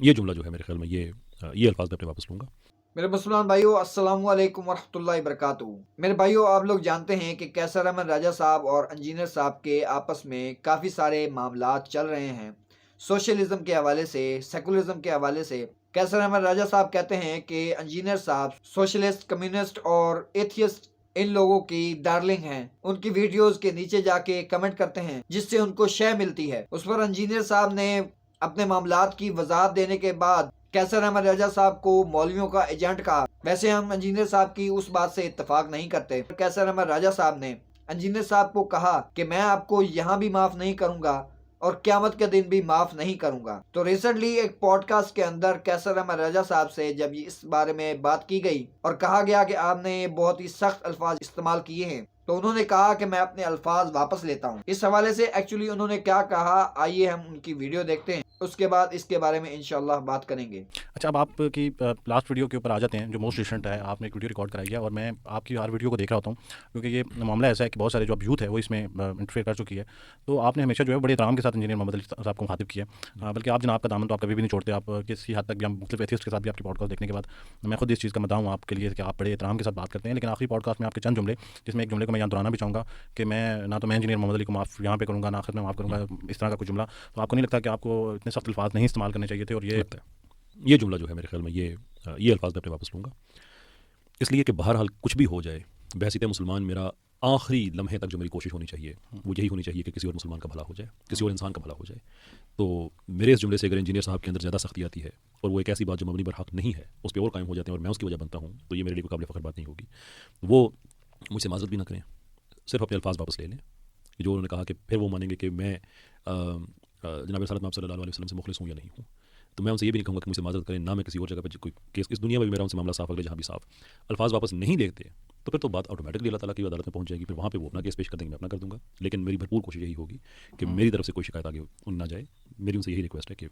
ये जुमला जो है मेरे ख्याल में ये अल्फाज मैं अपने वापस लूँगा। मेरे मुसलमान भाइयों, अस्सलाम वालेकुम वरहमतुल्लाहि वबरकातुहू। मेरे भाइयों, आप लोग जानते हैं कि कैसर अहमद राजा साहब और इंजीनियर साहब के आपस में काफ़ी सारे मामलात चल रहे हैं, सोशलिज्म के हवाले से, सेकुलरिज्म के हवाले से। कैसर अहमद राजा साहब कहते हैं कि इंजीनियर साहब सोशलिस्ट, कम्युनिस्ट और एथियस्ट इन लोगों की डार्लिंग हैं। उनकी वीडियोस के नीचे जाके कमेंट करते हैं जिससे उनको शय मिलती है। उस पर इंजीनियर साहब ने अपने मामलात की वजाहत देने के बाद कैसर अहमद रजा साहब को मौलवियों का एजेंट कहा। वैसे हम इंजीनियर साहब की उस बात से इत्तेफाक नहीं करते। कैसर अहमद राजा साहब ने इंजीनियर साहब को कहा कि मैं आपको यहाँ भी माफ नहीं करूंगा और क्यामत के दिन भी माफ नहीं करूंगा। तो रिसेंटली एक पॉडकास्ट के अंदर कैसर अहमद रजा साहब से जब इस बारे में बात की गई और कहा गया कि आपने बहुत ही सख्त अल्फाज इस्तेमाल किए हैं, तो उन्होंने कहा कि मैं अपने अल्फाज वापस लेता हूँ। इस हवाले से एक्चुअली उन्होंने क्या कहा, आइए हम उनकी वीडियो देखते हैं, उसके बाद इसके बारे में इंशाल्लाह बात करेंगे। अच्छा, अब आपकी लास्ट वीडियो के ऊपर आ जाते हैं, जो मोस्ट रिसेंट है। आपने एक वीडियो रिकॉर्ड कराई है और मैं आपकी हर वीडियो को देख रहा होता हूँ, क्योंकि ये मामला ऐसा है कि बहुत सारे जो अब यूथ है वो इसमें इंटरफेयर कर चुकी है। तो आपने हमेशा जो है बड़े एहतराम के साथ इंजीनियर मोहम्मद अली साहब को मुखातिब किया, बल्कि आप जनाब का दामन तो आप कभी भी नहीं छोड़ते। आप किसी हद तक भी, हम मुख्तलिफ एथियस्ट के साथ भी आपकी पॉडकास्ट देखने के बाद मैं खुद इस चीज़ का मदाह हूँ आपके लिए कि आप बड़े एहतराम के साथ बात करते हैं। लेकिन आखिरी पॉडकास्ट में आपके चंद जुमले, जिसमें एक जुमले को मैं यहाँ दोहराना भी चाहूँगा कि मैं ना तो मैं इंजीनियर मोहम्मद अली को माफ़ यहाँ पे करूँगा, ना आखिर में माफ़ करूँगा, इस तरह का कुछ जुमला। तो आपको नहीं लगता कि आपको इतने सख्त अल्फाज नहीं इस्तेमाल करने चाहिए थे? और लगता है ये जुमला जो है मेरे ख्याल में ये अल्फाज मैं अपने वापस लूँगा, इसलिए कि बहरहाल कुछ भी हो जाए, बहसीत मुसलमान मेरा आखिरी लम्हे तक जो मेरी कोशिश होनी चाहिए वो यही होनी चाहिए कि किसी और मुसलमान का भला हो जाए, किसी और इंसान का भला हो जाए। तो मेरे इस जुमले से अगर इंजीनियर साहब के अंदर ज़्यादा सख्ती आती है और वो एक ऐसी बात जो मबनी पर हक नहीं है उस पर और कायम हो जाते हैं और मैं उसकी वजह बनता हूँ, तो ये मेरे लिए कोई काबिल फ़ख्र बात नहीं होगी। वो मुझसे माज़रत भी ना करें, सिर्फ अपने अल्फाज वापस ले लें। जो उन्होंने कहा कि फिर वो मानेंगे कि मैं जनाब सल्लल्लाहु अलैहि वसल्लम से मुखलिस हूँ या नहीं हूँ, तो मैं उनसे ये भी नहीं कहूँगा कि मुझसे माज़रत करें, ना मैं किसी और जगह पर कोई केस, इस दुनिया में भी मेरा उनसे मामला साफ, अगले जहाँ भी साफ। अल्फाज वापस नहीं देखते तो फिर तो बात ऑटोमेटिकली अल्लाह ताला की अदालत में पहुँच जाएगी। फिर वहाँ पे वो अपना केस पेश कर देंगे, मैं अपना कर दूँगा। लेकिन मेरी भरपूर कोशिश यही होगी कि मेरी तरफ से कोई शिकायत आगे ना जाए। मेरी उनसे यही रिक्वेस्ट है कि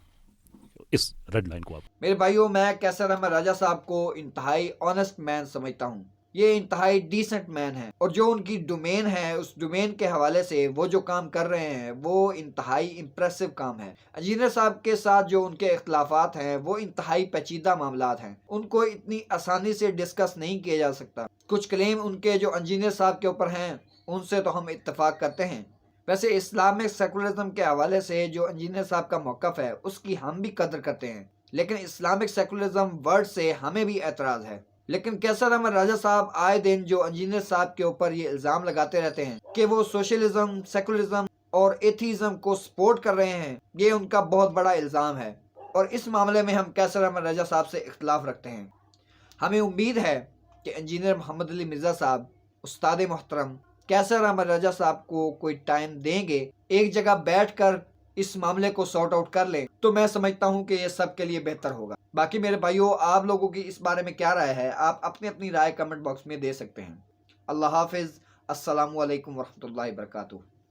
इस रेड लाइन को आप। मेरे भाइयों, मैं कैसर अहमद राजा साहब को इंतहाई ऑनेस्ट मैन समझता हूँ। ये इंतहाई डिसेंट मैन है और जो उनकी डोमेन है, उस डोमेन के हवाले से वो जो काम कर रहे हैं वो इंतहाई इम्प्रेसिव काम है। इंजीनियर साहब के साथ जो उनके इख्तलाफात हैं वो इंतहाई पेचीदा मामलात हैं, उनको इतनी आसानी से डिस्कस नहीं किया जा सकता। कुछ क्लेम उनके जो इंजीनियर साहब के ऊपर हैं उनसे तो हम इत्तेफाक करते हैं। वैसे इस्लामिक सेकुलरिज्म के हवाले से जो इंजीनियर साहब का मौक़िफ़ है उसकी हम भी कदर करते हैं, लेकिन इस्लामिक सेकुलरिज्म वर्ड से हमें भी एतराज़ है। लेकिन कैसर अहमद राजा साहब आए दिन जो इंजीनियर साहब के ऊपर ये इल्ज़ाम लगाते रहते हैं कि वो सोशलिज्म, सेकुलरिज्म और एथीज़म को सपोर्ट कर रहे हैं, ये उनका बहुत बड़ा इल्ज़ाम है और इस मामले में हम कैसर अहमद राजा साहब से इख्तलाफ रखते हैं। हमें उम्मीद है कि इंजीनियर मोहम्मद अली मिर्ज़ा साहब, उस्ताद मोहतरम कैसर अहमद रजा साहब को कोई टाइम देंगे, एक जगह बैठकर इस मामले को सॉर्ट आउट कर लें, तो मैं समझता हूं कि ये सब के लिए बेहतर होगा। बाकी मेरे भाइयों, आप लोगों की इस बारे में क्या राय है, आप अपनी अपनी राय कमेंट बॉक्स में दे सकते हैं। अल्लाह हाफिज़। अस्सलामु अलैकुम वरहमतुल्लाहि वबरकातुहू।